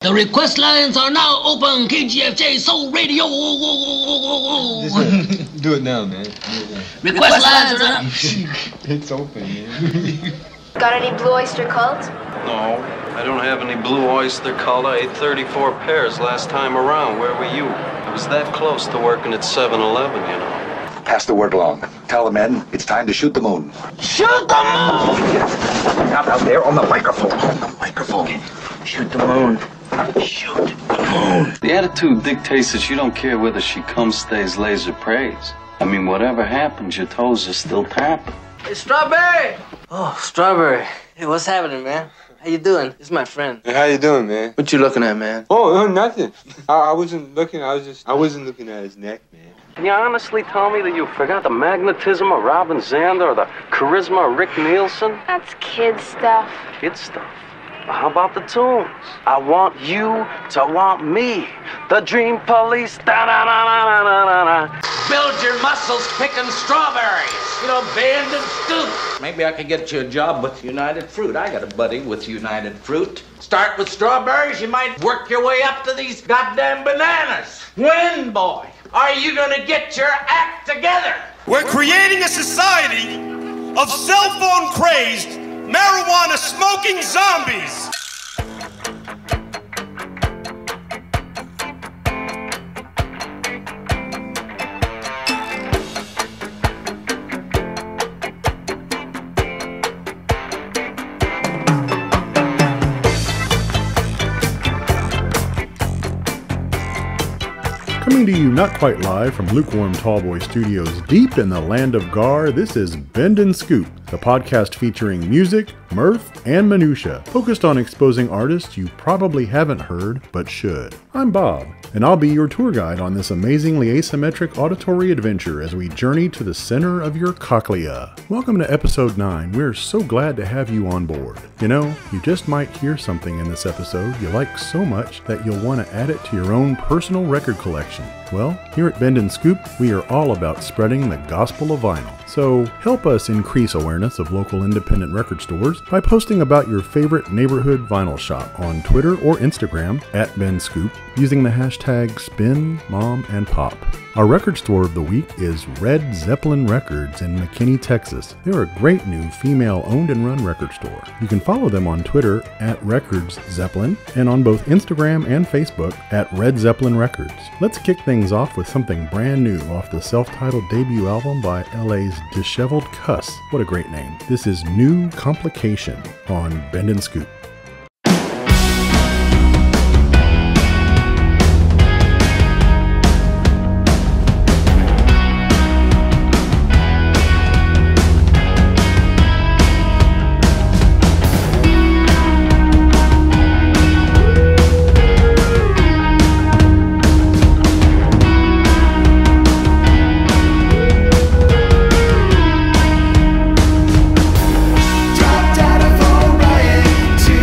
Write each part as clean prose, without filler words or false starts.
The request lines are now open. KGFJ Soul Radio. Do it now, man. Request lines are now. It's open, man. Got any Blue Oyster Cult? No, I don't have any Blue Oyster Cult. I ate 34 pairs last time around. Where were you? I was that close to working at 7-Eleven, you know. Pass the word along. Tell the men it's time to shoot the moon. Shoot the moon! Not out there on the microphone. On the microphone. Shoot the moon. Shoot the moon. The attitude dictates that you don't care whether she comes, stays, lays, or prays. I mean, whatever happens, your toes are still tapping. Hey, Strawberry! Oh, Strawberry. Hey, what's happening, man? How you doing? This is my friend. Hey, how you doing, man? What you looking at, man? Oh, nothing. I wasn't looking. I wasn't looking at his neck, man. Can you honestly tell me that you forgot the magnetism of Robin Zander or the charisma of Rick Nielsen? That's kid stuff. Kid stuff. Well, how about the tunes? I want you to want me. The Dream Police. Da-da-da-da-da-da-da. Build your muscles picking strawberries. You know, Bend and Scoop. Maybe I could get you a job with United Fruit. I got a buddy with United Fruit. Start with strawberries, you might work your way up to these goddamn bananas. When, boy, are you gonna get your act together? We're creating a society of cell phone crazed, marijuana smoking zombies. Coming to you not quite live from Lukewarm Tallboy Studios deep in the land of Gar, this is Bend and Scoop, the podcast featuring music, mirth, and minutia, focused on exposing artists you probably haven't heard but should. I'm Bob, and I'll be your tour guide on this amazingly asymmetric auditory adventure as we journey to the center of your cochlea. Welcome to episode 9. We're so glad to have you on board. You know, you just might hear something in this episode you like so much that you'll want to add it to your own personal record collection. Well, here at Bend and Scoop, we are all about spreading the gospel of vinyl. So help us increase awareness of local independent record stores by posting about your favorite neighborhood vinyl shop on Twitter or Instagram at BendScoop using the hashtag SpinMomAndPop. Our record store of the week is Red Zeppelin Records in McKinney, Texas. They're a great new female-owned and run record store. You can follow them on Twitter at Records Zeppelin and on both Instagram and Facebook at Red Zeppelin Records. Let's kick things off with something brand new off the self-titled debut album by LA's Disheveled Cuss. What a great name. This is New Complication on Bend and Scoop. Dropped out of Orion to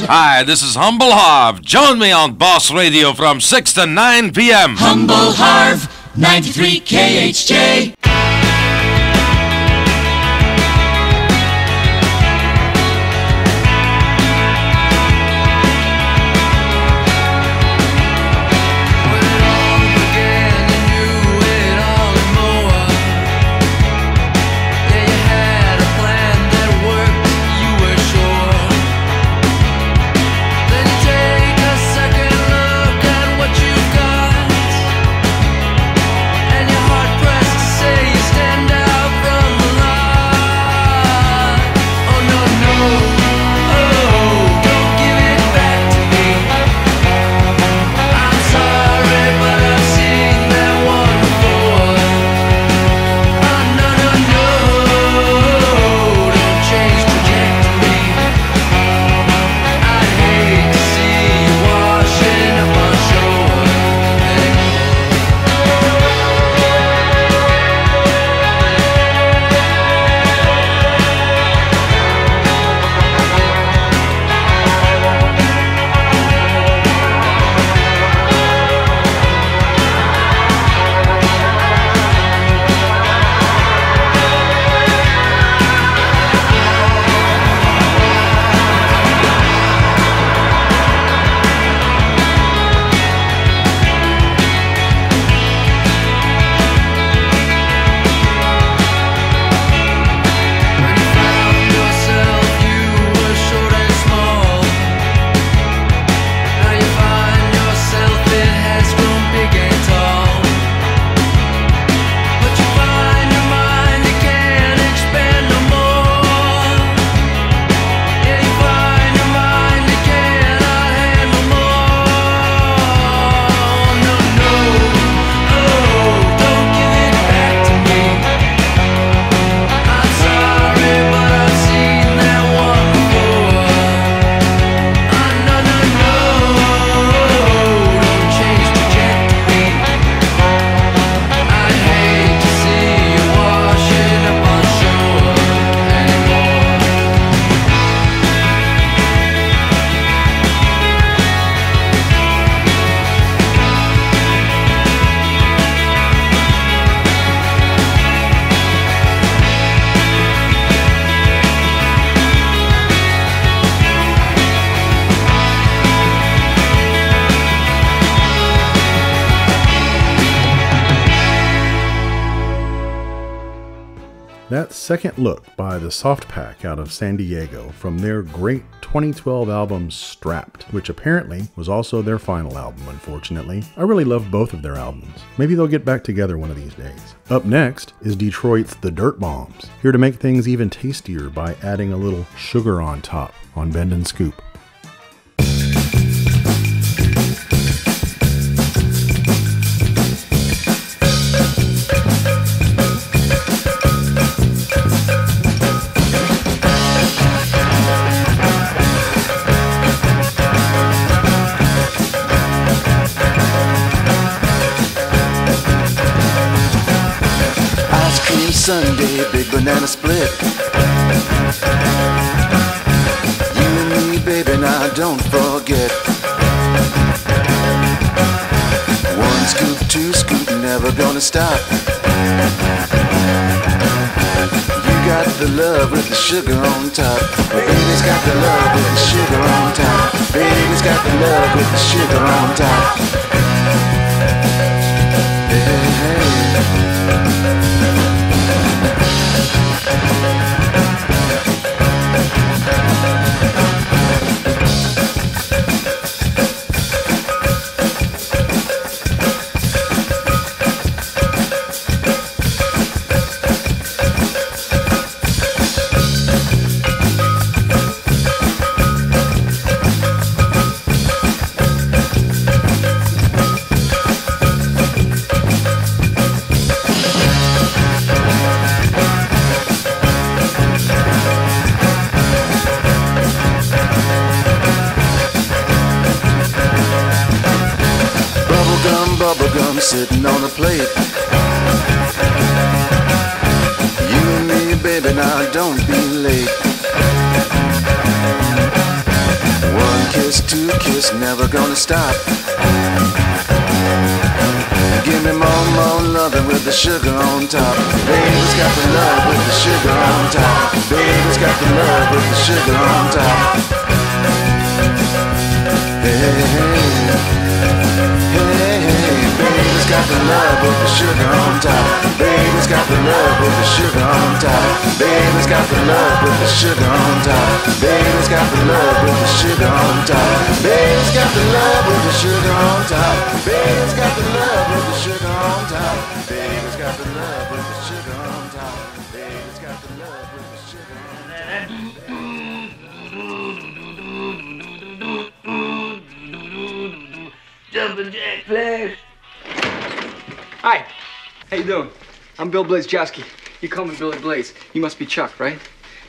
Hi, this is Humble Harv. Join me on Boss Radio from 6 to 9 p.m. Humble Harv, 93 KHJ. That Second Look by the Soft Pack out of San Diego from their great 2012 album Strapped, which apparently was also their final album, unfortunately. I really love both of their albums. Maybe they'll get back together one of these days. Up next is Detroit's The Dirt Bombs, here to make things even tastier by adding a little sugar on top on Bend and Scoop. Sunday, big banana split. You and me, baby, now don't forget. One scoop, two scoop, never gonna stop. You got the love with the sugar on top. Baby's got the love with the sugar on top. Baby's got the love with the sugar on top. Hey, hey. Bubblegum sitting on a plate. You and me, baby, now don't be late. One kiss to kiss, never gonna stop. Give me more loving with the sugar on top. Baby's got the love with the sugar on top. Baby's got the love with the sugar on top. Hey, hey, hey, baby's got the love with the sugar on top. Baby's got the love with the sugar on top. Baby's got the love with the sugar on top. Baby's got the love with the sugar on top. Baby's got the love with the sugar on top. Baby's got the love with the sugar on top. Baby's got the love with the sugar on top. Baby's got the love with the sugar on top. Jumpin' Jack Flash. Hi, how you doing? I'm Bill Blazejowski. You call me Billy Blaze. You must be Chuck, right?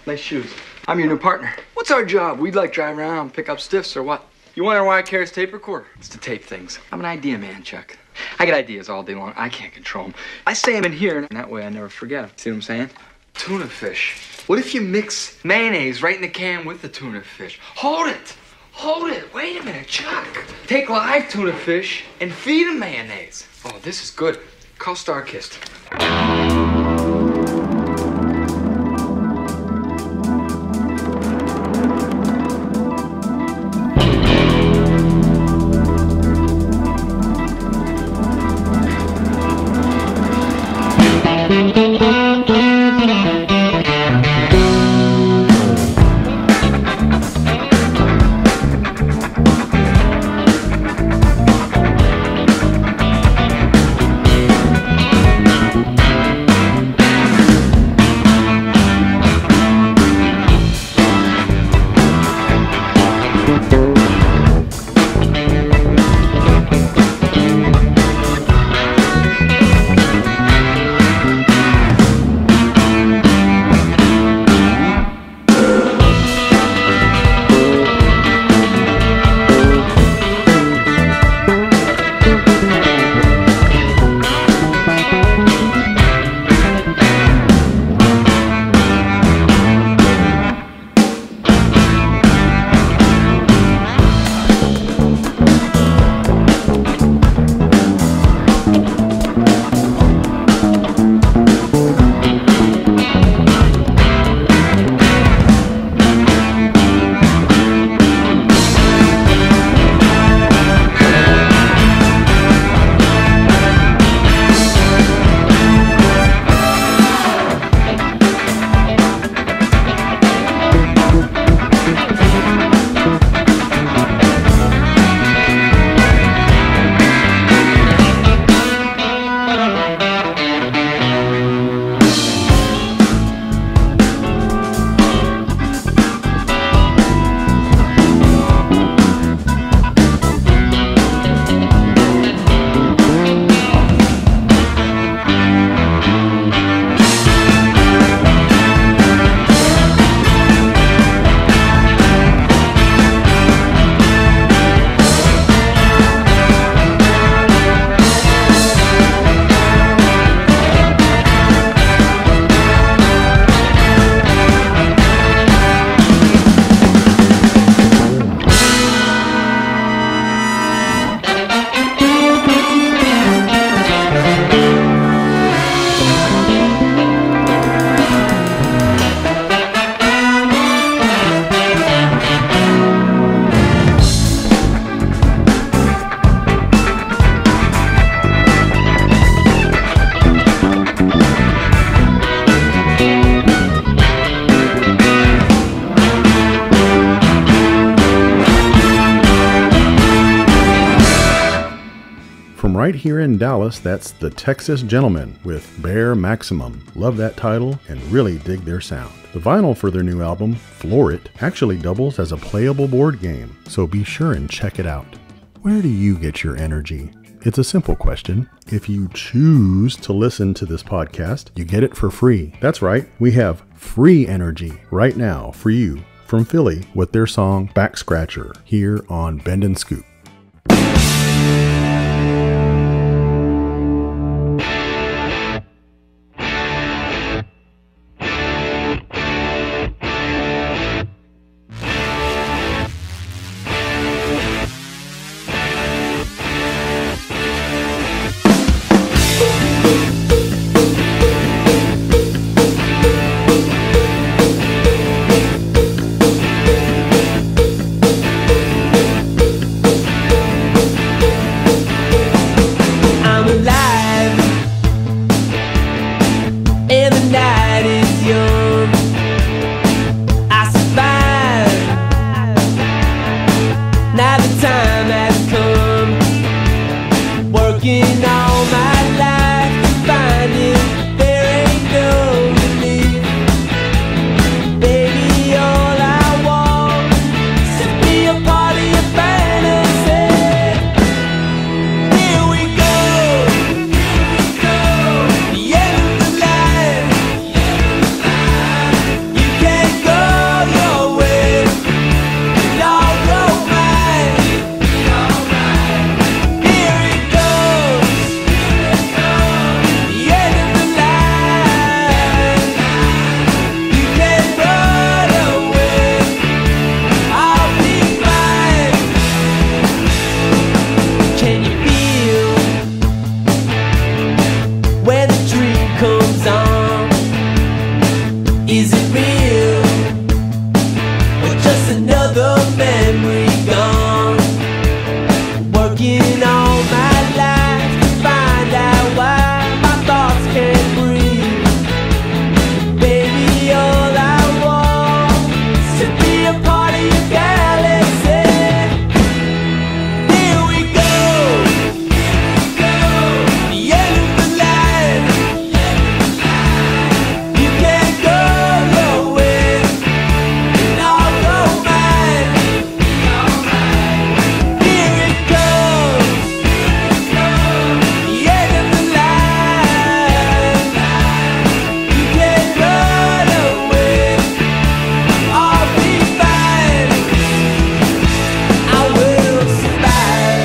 Nice shoes. I'm your new partner. What's our job? We'd like drive around, pick up stiffs, or what? You wonder why I carry this tape recorder? It's to tape things. I'm an idea man, Chuck. I get ideas all day long. I can't control them. I say them in here, and that way I never forget them. See what I'm saying? Tuna fish. What if you mix mayonnaise right in the can with the tuna fish? Hold it! Hold it! Wait a minute, Chuck. Take live tuna fish and feed them mayonnaise. Oh, this is good. Call Starkist. Right here in Dallas, that's the Texas Gentlemen with Bear Maximum. Love that title and really dig their sound. The vinyl for their new album, Floor It, actually doubles as a playable board game, so be sure and check it out. Where do you get your energy? It's a simple question. If you choose to listen to this podcast, you get it for free. That's right, we have free energy right now for you from Philly with their song Back Scratcher here on Bend and Scoop. young, I survived. Now the time has come, working all my life, finding there ain't no relief. Baby, all I want is to be a part of your fantasy. Here we go, the end of the line. You can't go your way, and I'll go mine. Here it goes, the end of the line. You can't run away, I'll be mine. Can you feel when the dream comes on? Is it real, or just another memory gone? Working all my life to find out why my thoughts can't breathe. Baby, all I want is to be a part of your galaxy. Here we go, the end of the line. You can't go your way, and I'll go mine. Here it goes, the end of the line. You can't run away, I'll be fine. I will survive.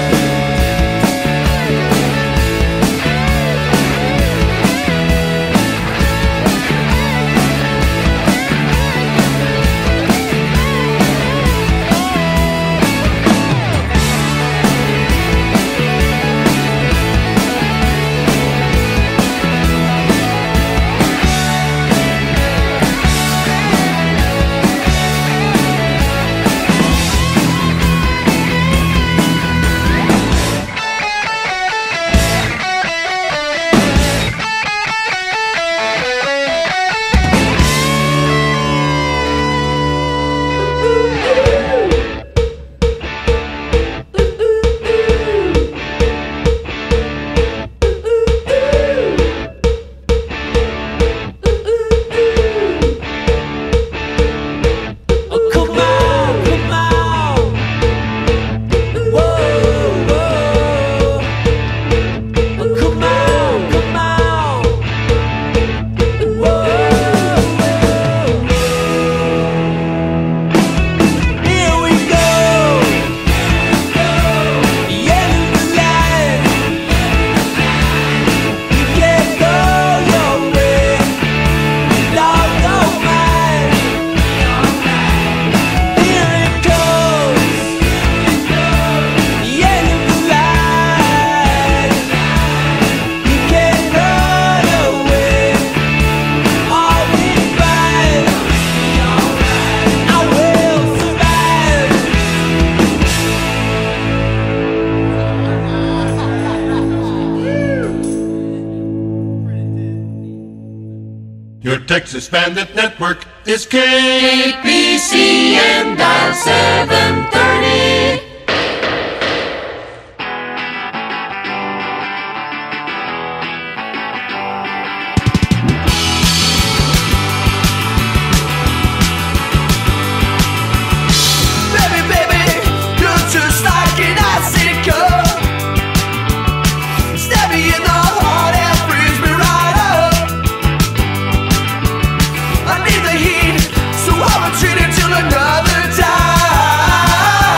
Oh, come on, come on. Whoa, whoa. Oh, come on, come on. Whoa, whoa. Here we go, the end of the line. You can't go your way, and I'll go mine. Here it goes, the end of the line. You can't run away, I'll be fine. I will survive. Your Texas Bandit Network is KPC and dial 730. Baby, baby, you're just like an icicle. Stab me in the heart and freeze me right up. I need the heat, so I will treat it till another time.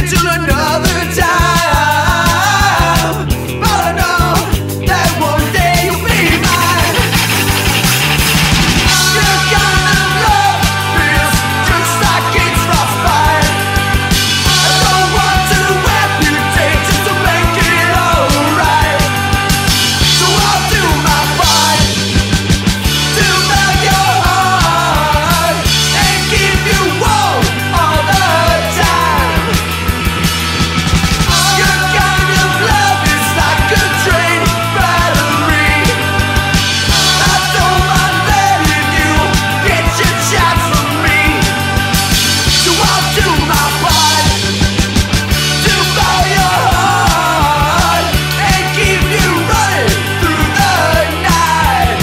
till another time. But I know that one day you'll be mine. Your kind of love feels just like it's frostbite. I don't want to amputate just to make it alright. So I'll do my part to melt your heart and keep you warm all the time. Your kind of love is like a train battery. I don't mind letting you get your shot from me. So I'll do my part to bow your heart and keep you running through the night.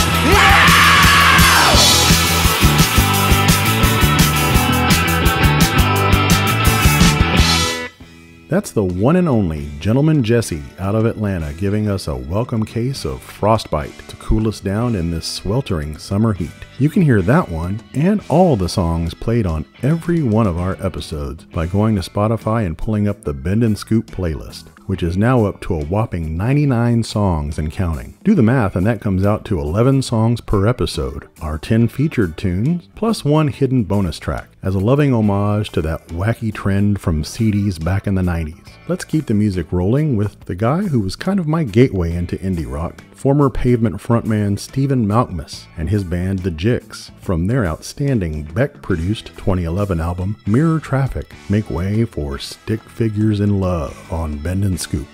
That's the one and only Gentleman Jesse out of Atlanta giving us a welcome case of Frostbite to cool us down in this sweltering summer heat. You can hear that one and all the songs played on every one of our episodes by going to Spotify and pulling up the Bend and Scoop playlist, which is now up to a whopping 99 songs and counting. Do the math and that comes out to 11 songs per episode, our 10 featured tunes, plus one hidden bonus track, as a loving homage to that wacky trend from CDs back in the 90s. Let's keep the music rolling with the guy who was kind of my gateway into indie rock, former Pavement frontman Stephen Malkmus and his band The Jicks, from their outstanding Beck-produced 2011 album Mirror Traffic. Make way for Stick Figures in Love on Bend and Scoop.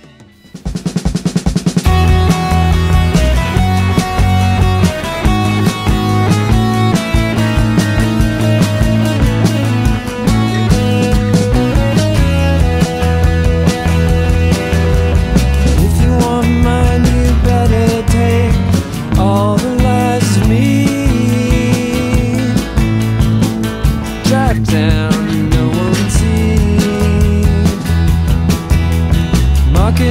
Down, no one sees. Market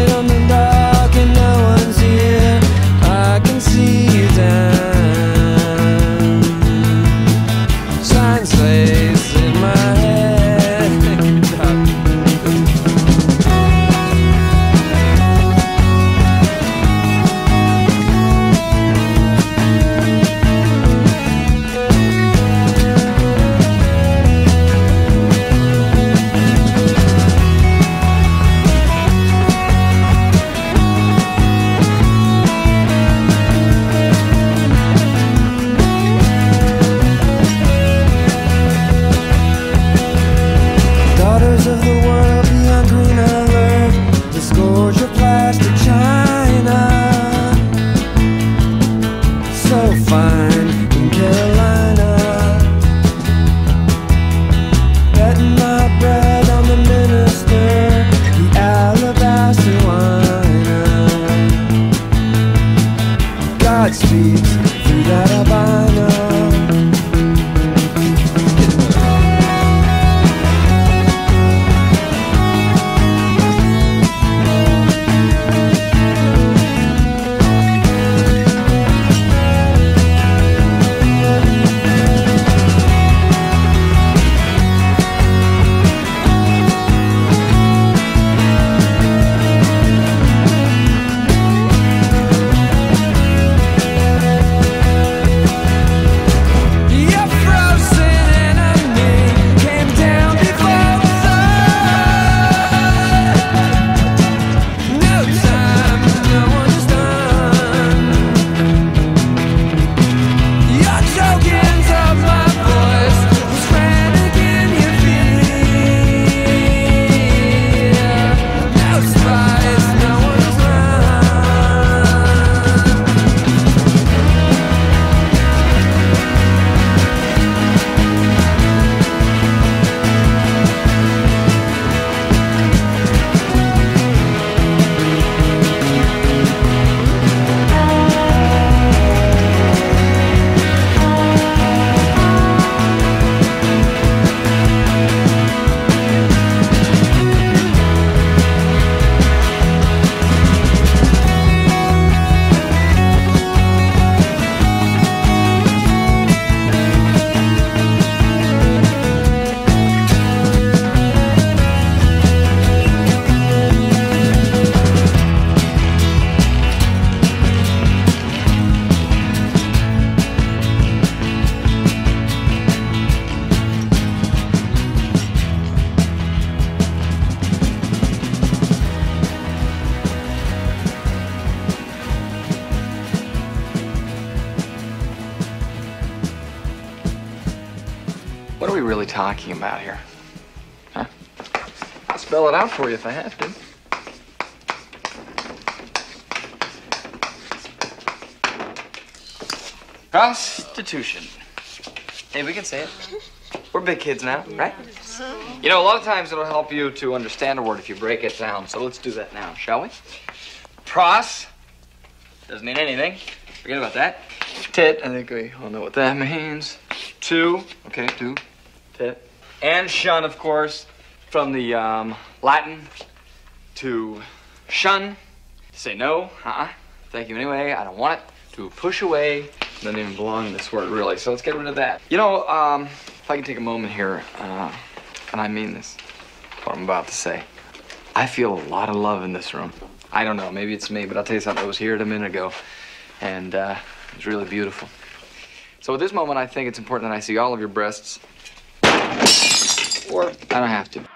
really talking about here? Huh? I'll spell it out for you if I have to. Prostitution. Hey, we can say it. We're big kids now, right? You know, a lot of times it'll help you to understand a word if you break it down. So let's do that now, shall we? Pros doesn't mean anything. Forget about that. Tit, I think we all know what that means. Two, okay, two, tit. And shun, of course, from the Latin to shun, to say no, thank you anyway, I don't want it, to push away, doesn't even belong in this word really, so let's get rid of that. You know, if I can take a moment here, and I mean this, what I'm about to say. I feel a lot of love in this room. I don't know, maybe it's me, but I'll tell you something, I was here a minute ago, and it was really beautiful. So at this moment, I think it's important that I see all of your breasts, or I don't have to.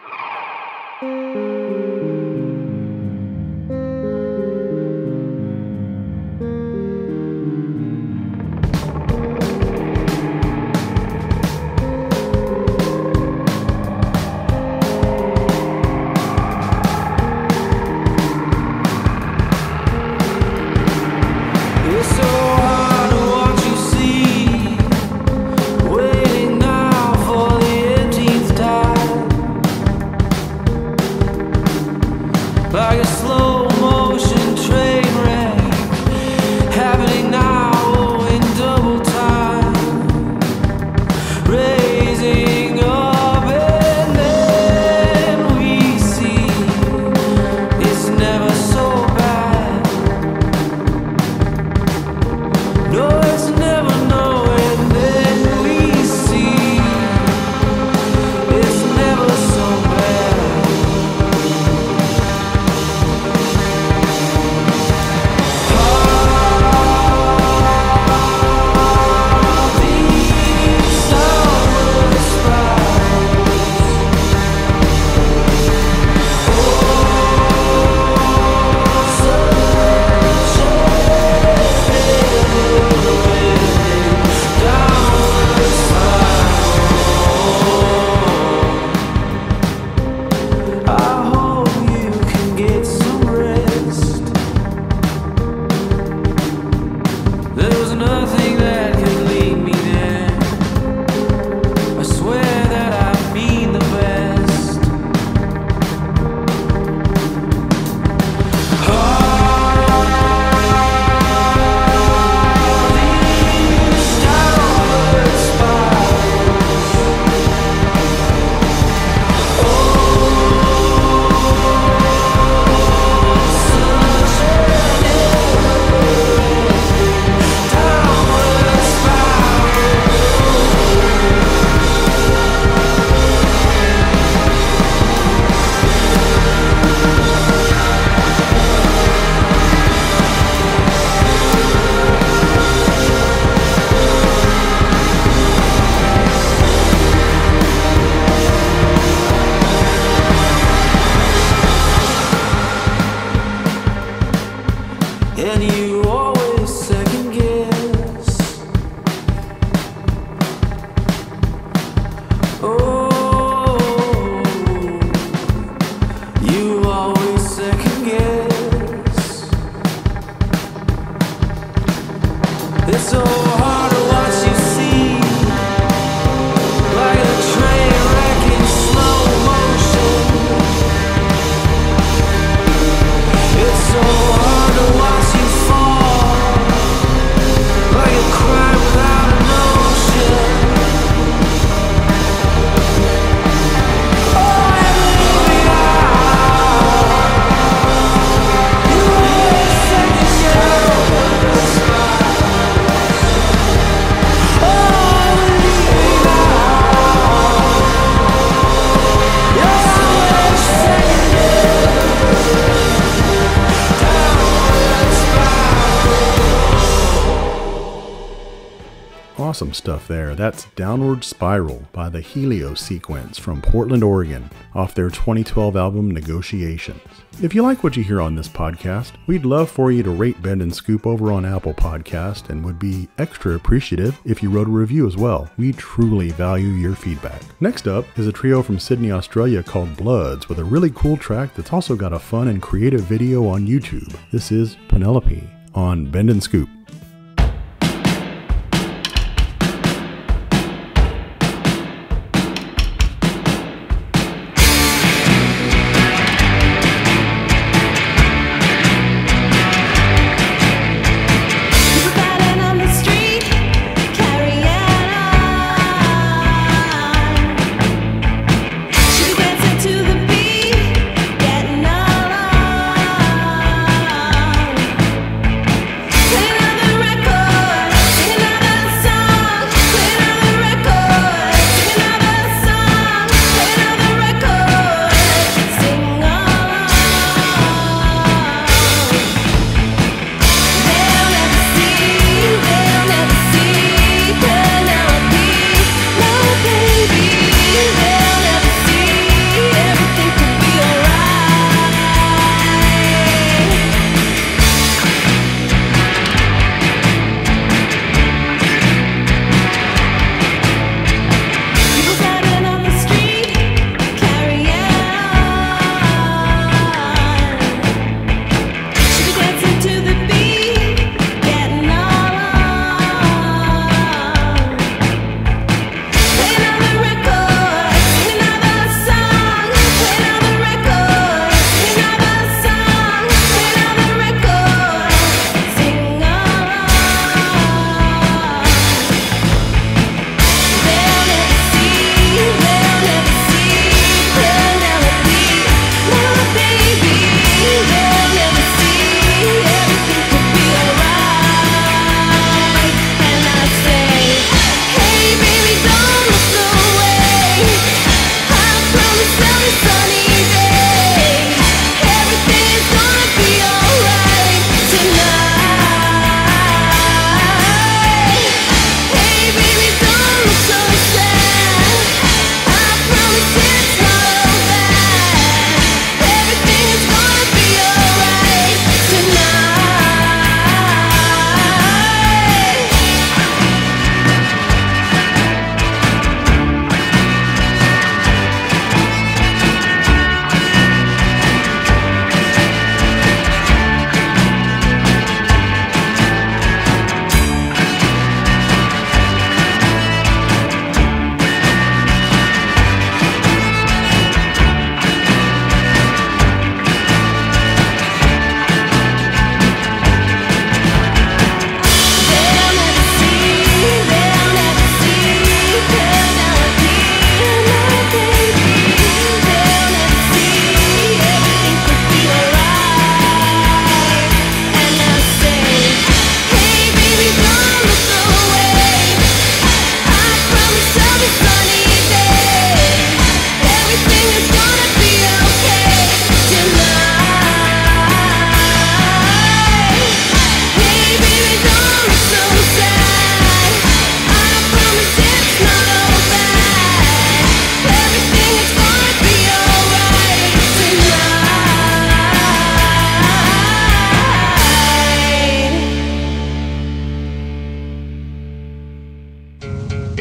awesome stuff there. That's Downward Spiral by the Helio Sequence from Portland, Oregon, off their 2012 album Negotiations. If you like what you hear on this podcast, we'd love for you to rate Bend and Scoop over on Apple Podcast and would be extra appreciative if you wrote a review as well. We truly value your feedback. Next up is a trio from Sydney, Australia called Bloods with a really cool track that's also got a fun and creative video on YouTube. This is Penelope on Bend and Scoop.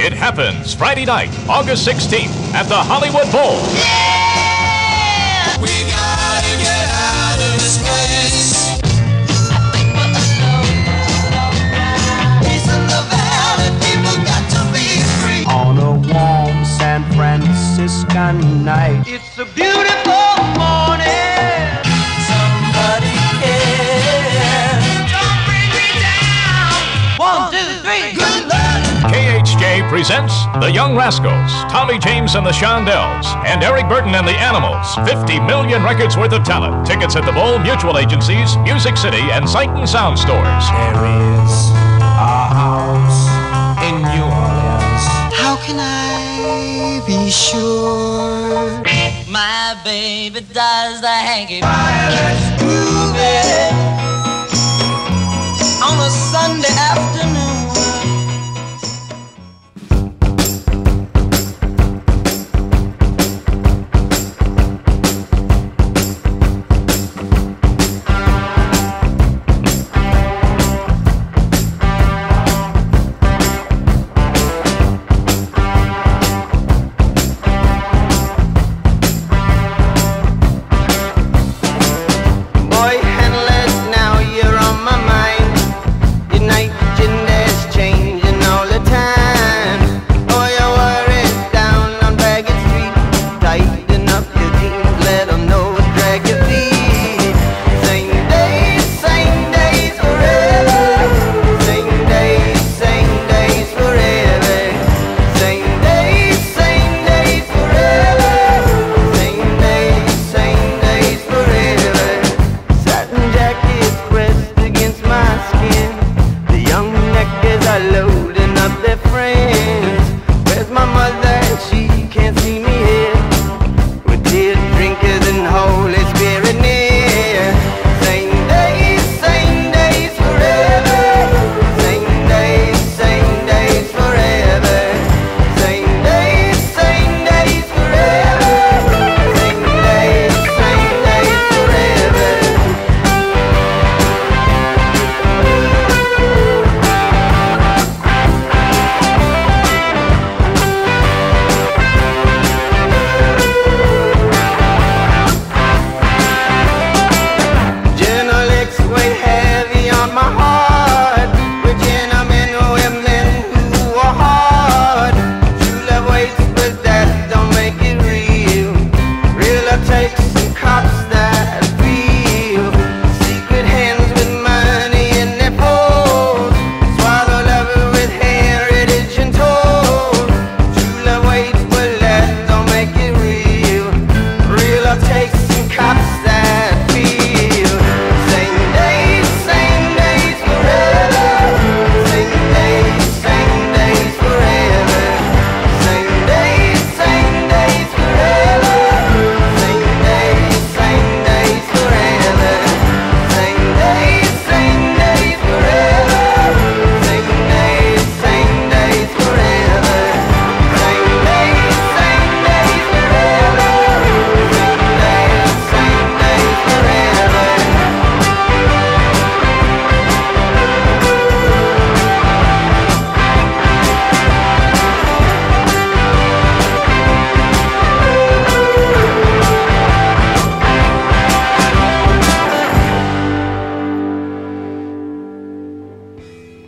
It happens Friday night, August 16th at the Hollywood Bowl. Yeah! We gotta get out of this place. Peace in the valley, people got to be free. On a warm San Franciscan night. It's a beautiful morning. Somebody cares. Don't bring me down. 1, 2, 3, good luck. KHJ presents The Young Rascals, Tommy James and the Shondells, and Eric Burton and the Animals. 50 million records worth of talent. Tickets at the Bowl, Mutual Agencies, Music City, and Sight and Sound stores. There is a house in New Orleans. How can I be sure? My baby does the hanky groovy on a Sunday afternoon.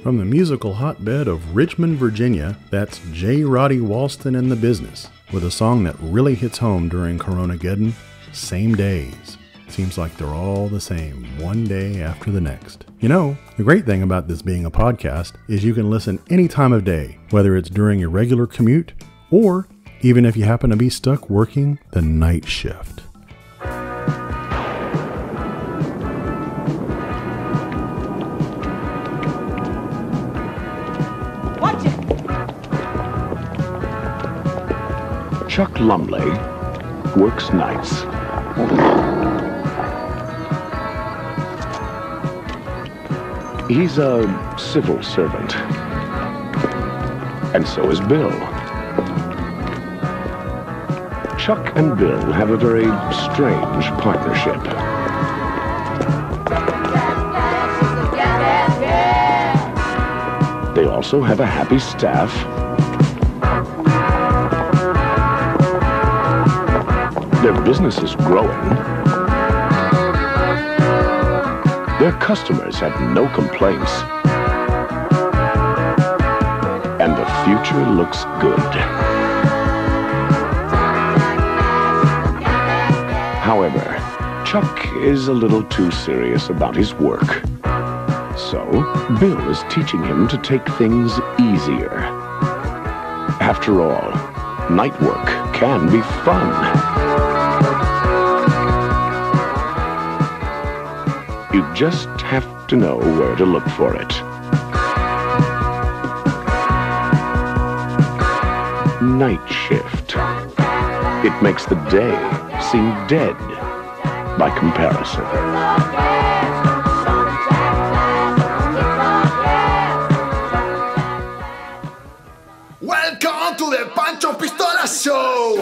From the musical hotbed of Richmond, Virginia, that's J. Roddy Walston and the Business, with a song that really hits home during Coronageddon, Same Days. Seems like they're all the same, one day after the next. You know, the great thing about this being a podcast is you can listen any time of day, whether it's during your regular commute or even if you happen to be stuck working the night shift. Watch it! Chuck Lumley works nights. He's a civil servant. And so is Bill. Chuck and Bill have a very strange partnership. They also have a happy staff. Their business is growing. Their customers have no complaints. And the future looks good. However, Chuck is a little too serious about his work. So, Bill is teaching him to take things easier. After all, night work can be fun. You just have to know where to look for it. Night shift. It makes the day seem dead by comparison. Welcome to the Pancho Pistola Show!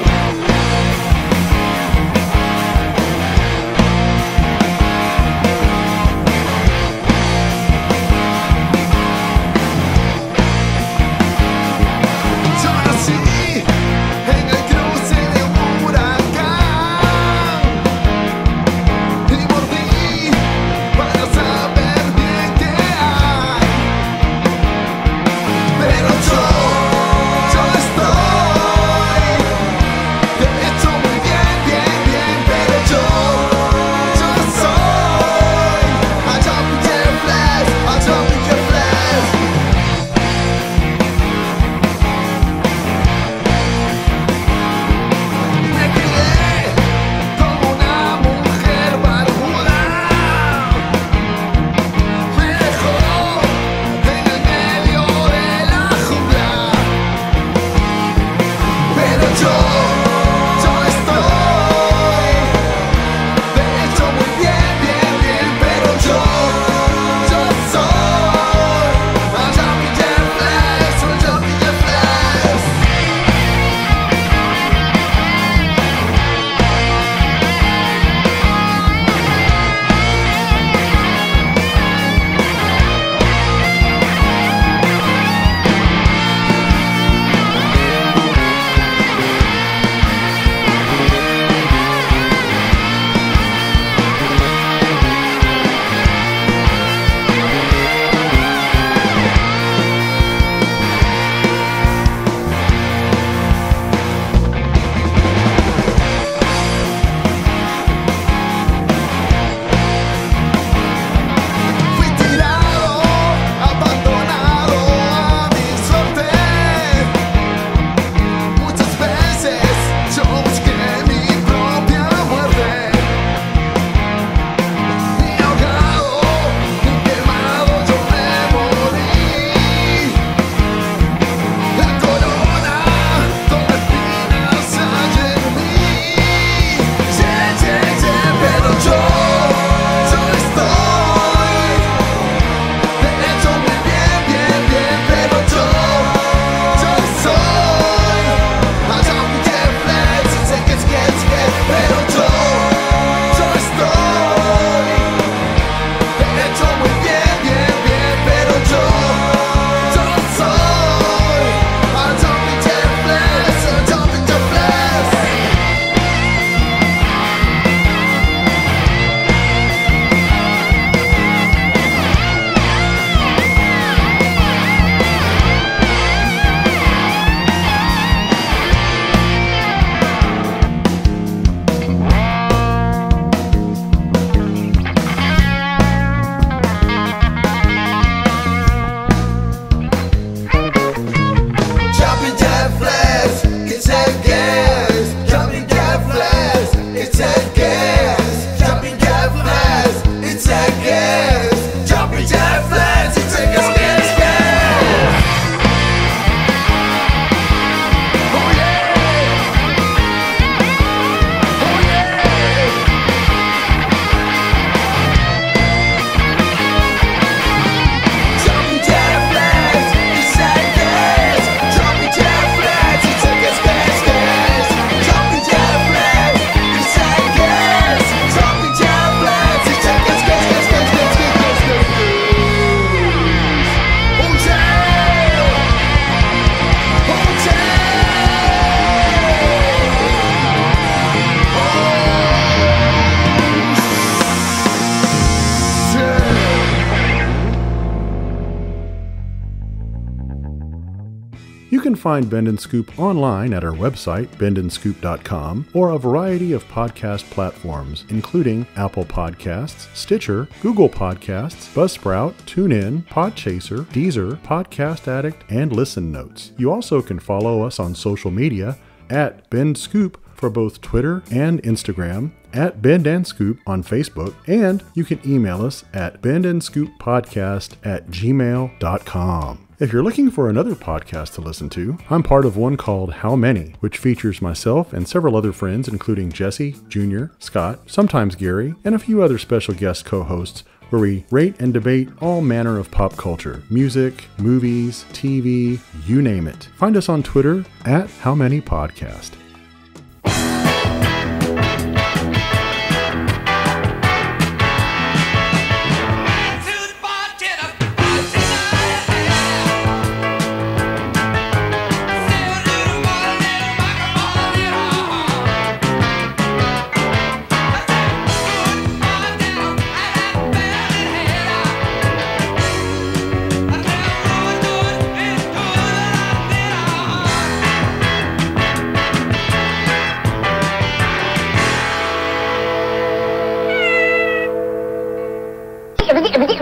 can find Bend and Scoop online at our website, bendandscoop.com, or a variety of podcast platforms, including Apple Podcasts, Stitcher, Google Podcasts, Buzzsprout, TuneIn, Podchaser, Deezer, Podcast Addict, and Listen Notes. You also can follow us on social media at Bend Scoop for both Twitter and Instagram, at Bend and Scoop on Facebook, and you can email us at bendandscooppodcast@gmail.com. If you're looking for another podcast to listen to, I'm part of one called How Many, which features myself and several other friends, including Jesse, Junior, Scott, sometimes Gary, and a few other special guest co-hosts, where we rate and debate all manner of pop culture, music, movies, TV, you name it. Find us on Twitter at How Many Podcast.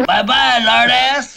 Bye-bye, lard ass.